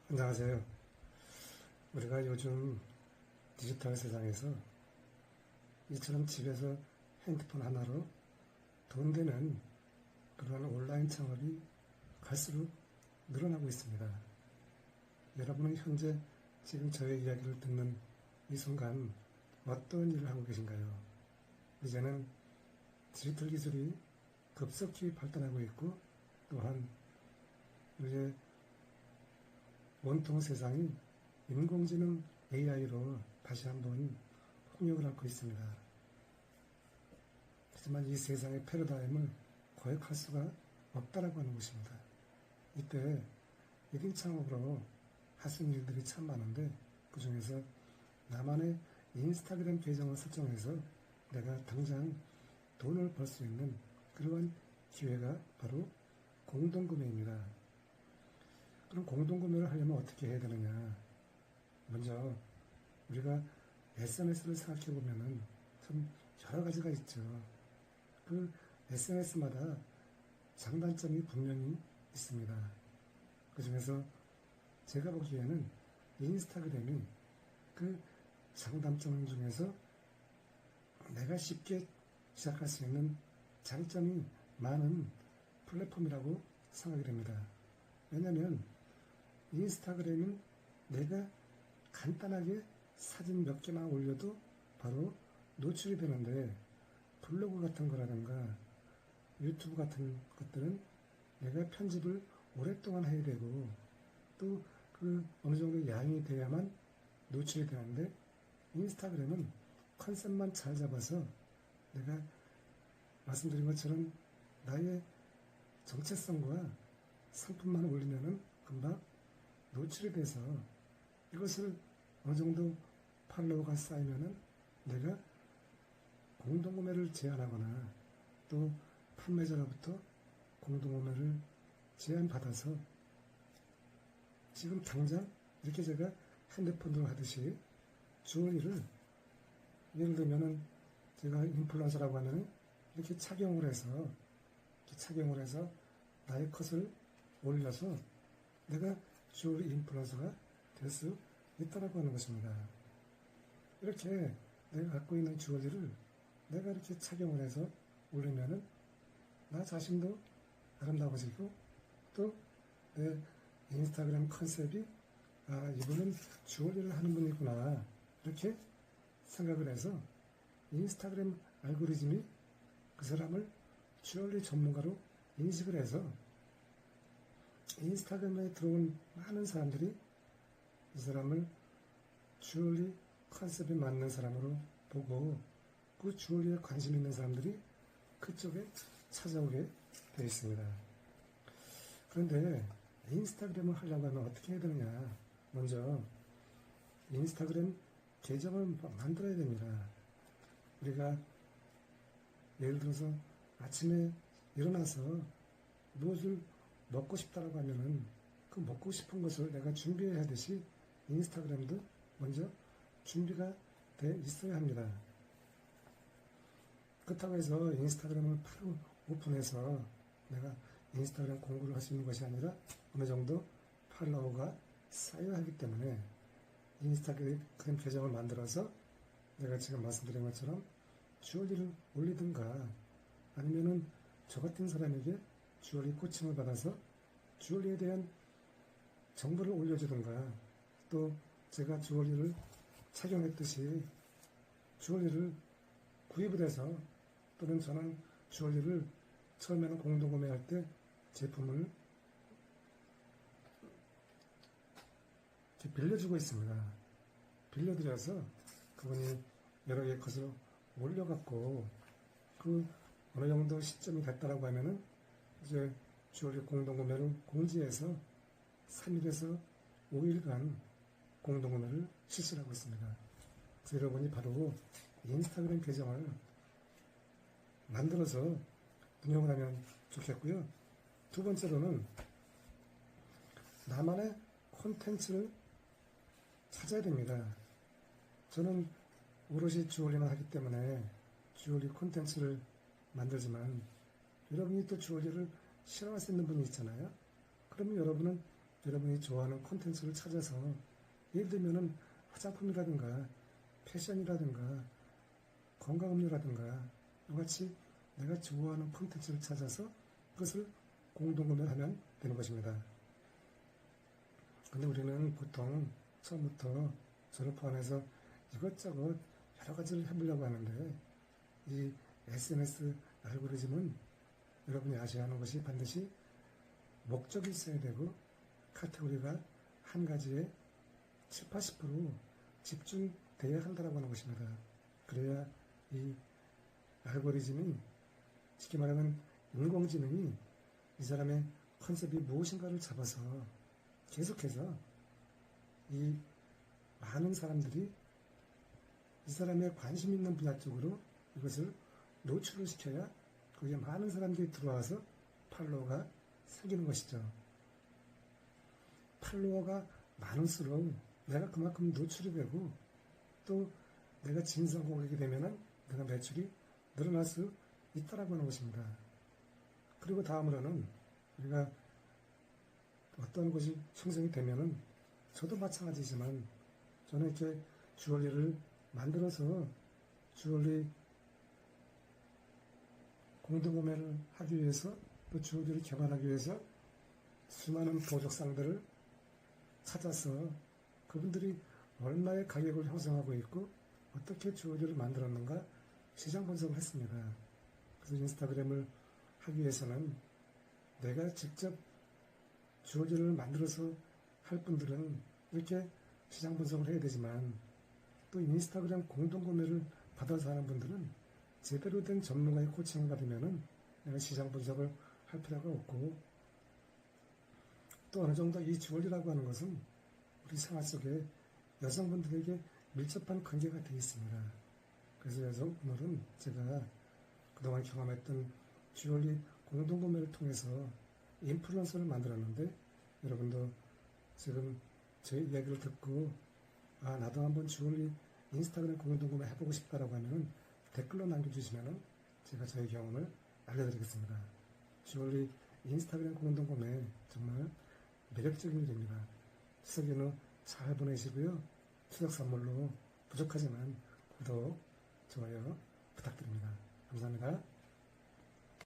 안녕하세요. 우리가 요즘 디지털 세상에서 이처럼 집에서 핸드폰 하나로 돈 되는 그런 온라인 창업이 갈수록 늘어나고 있습니다. 여러분은 현재 지금 저의 이야기를 듣는 이 순간 어떤 일을 하고 계신가요? 이제는 디지털 기술이 급속히 발전하고 있고, 또한 이제 온통 세상이 인공지능 AI로 다시 한번 홍역을 앓고 있습니다. 하지만 이 세상의 패러다임을 거역할 수가 없다라고 하는 것입니다. 이때 1인 창업으로 할 수 있는 일들이 참 많은데, 그 중에서 나만의 인스타그램 계정을 설정해서 내가 당장 돈을 벌 수 있는 그러한 기회가 바로 공동구매입니다. 그럼 공동구매를 하려면 어떻게 해야 되느냐? 먼저 우리가 SNS를 생각해 보면은 참 여러 가지가 있죠. 그 SNS마다 장단점이 분명히 있습니다. 그 중에서 제가 보기에는 인스타그램이 그 장단점 중에서 내가 쉽게 시작할 수 있는 장점이 많은 플랫폼이라고 생각이 됩니다. 왜냐하면 인스타그램은 내가 간단하게 사진 몇 개만 올려도 바로 노출이 되는데, 블로그 같은 거라든가 유튜브 같은 것들은 내가 편집을 오랫동안 해야 되고, 또 그 어느 정도 양이 돼야만 노출이 되는데, 인스타그램은 컨셉만 잘 잡아서 내가 말씀드린 것처럼 나의 정체성과 상품만 올리면은 금방 노출이 돼서, 이것을 어느 정도 팔로워가 쌓이면은 내가 공동구매를 제안하거나 또 판매자로부터 공동구매를 제안받아서 지금 당장 이렇게 제가 핸드폰으로 하듯이 주얼리를, 예를 들면은 제가 인플루언서라고 하면은 이렇게 착용을 해서 나의 컷을 올려서 내가 주얼리 인플루언서가 될 수 있다라고 하는 것입니다. 이렇게 내가 갖고 있는 주얼리를 내가 이렇게 착용을 해서 올리면은 나 자신도 아름다워지고, 또 내 인스타그램 컨셉이, 아, 이분은 주얼리를 하는 분이구나, 이렇게 생각을 해서 인스타그램 알고리즘이 그 사람을 주얼리 전문가로 인식을 해서 인스타그램에 들어온 많은 사람들이 이 사람을 주얼리 컨셉에 맞는 사람으로 보고, 그 주얼리에 관심 있는 사람들이 그쪽에 찾아오게 되어 있습니다. 그런데 인스타그램을 하려고 하면 어떻게 해야 되느냐? 먼저 인스타그램 계정을 만들어야 됩니다. 우리가 예를 들어서 아침에 일어나서 무엇을 먹고 싶다라고 하면은 그 먹고 싶은 것을 내가 준비해야 하듯이 인스타그램도 먼저 준비가 돼 있어야 합니다. 그렇다고 해서 인스타그램을 바로 오픈해서 내가 인스타그램 공부를 할 수 있는 것이 아니라 어느 정도 팔로워가 쌓여야 하기 때문에 인스타그램 계정을 만들어서 내가 지금 말씀드린 것처럼 주얼리를 올리든가, 아니면은 저 같은 사람에게 주얼리 코칭을 받아서 주얼리에 대한 정보를 올려주든가, 또 제가 주얼리를 착용했듯이 주얼리를 구입을 해서, 또는 저는 주얼리를 처음에는 공동구매할 때 제품을 빌려주고 있습니다. 빌려드려서 그분이 여러 개 것을 올려갖고 그 어느 정도 시점이 됐다라고 하면은 이제 주얼리 공동구매를 공지해서 3일에서 5일간 공동구매를 실시하고 있습니다. 그래서 여러분이 바로 인스타그램 계정을 만들어서 운영을 하면 좋겠고요. 두 번째로는 나만의 콘텐츠를 찾아야 됩니다. 저는 오롯이 주얼리만 하기 때문에 주얼리 콘텐츠를 만들지만, 여러분이 또 주얼리를 싫어할 수 있는 분이 있잖아요. 그러면 여러분은 여러분이 좋아하는 콘텐츠를 찾아서 예를 들면은 화장품이라든가 패션이라든가 건강음료라든가 이같이 내가 좋아하는 콘텐츠를 찾아서 그것을 공동구매를 하면 되는 것입니다. 근데 우리는 보통 처음부터 저를 포함해서 이것저것 여러 가지를 해보려고 하는데 이 SNS 알고리즘은 여러분이 아셔야 하는 것이 반드시 목적이 있어야 되고 카테고리가 한 가지에 7, 80% 집중되어야 한다고 하는 것입니다. 그래야 이 알고리즘이 쉽게 말하면 인공지능이 이 사람의 컨셉이 무엇인가를 잡아서 계속해서 이 많은 사람들이 이 사람의 관심 있는 분야 쪽으로 이것을 노출을 시켜야 거기에 많은 사람들이 들어와서 팔로워가 생기는 것이죠. 팔로워가 많을수록 내가 그만큼 노출이 되고 또 내가 진성 고객이 되면은 내가 매출이 늘어날 수 있다라고 하는 것입니다. 그리고 다음으로는 우리가 어떤 것이 형성이 되면은 저도 마찬가지지만 저는 이렇게 주얼리를 만들어서 주얼리 공동구매를 하기 위해서 또 주얼리를 개발하기 위해서 수많은 보적상들을 찾아서 그분들이 얼마의 가격을 형성하고 있고 어떻게 주얼리를 만들었는가 시장 분석을 했습니다. 그래서 인스타그램을 하기 위해서는 내가 직접 주얼리를 만들어서 할 분들은 이렇게 시장 분석을 해야 되지만 또 인스타그램 공동구매를 받아서 하는 분들은 제대로 된 전문가의 코칭을 받으면은 내가 시장 분석을 할 필요가 없고 또 어느 정도 이 주얼리라고 하는 것은 우리 생활 속에 여성분들에게 밀접한 관계가 되어 있습니다. 그래서 오늘은 제가 그동안 경험했던 주얼리 공동구매를 통해서 인플루언서를 만들었는데 여러분도 지금 제 이야기를 듣고 나도 한번 주얼리 인스타그램 공동구매 해보고 싶다라고 하면은 댓글로 남겨주시면은 제가 저의 경험을 알려드리겠습니다. 주얼리 인스타그램 공동구매 정말 매력적인 일입니다. 추석 연휴 잘 보내시고요. 추석 선물로 부족하지만 구독, 좋아요 부탁드립니다. 감사합니다.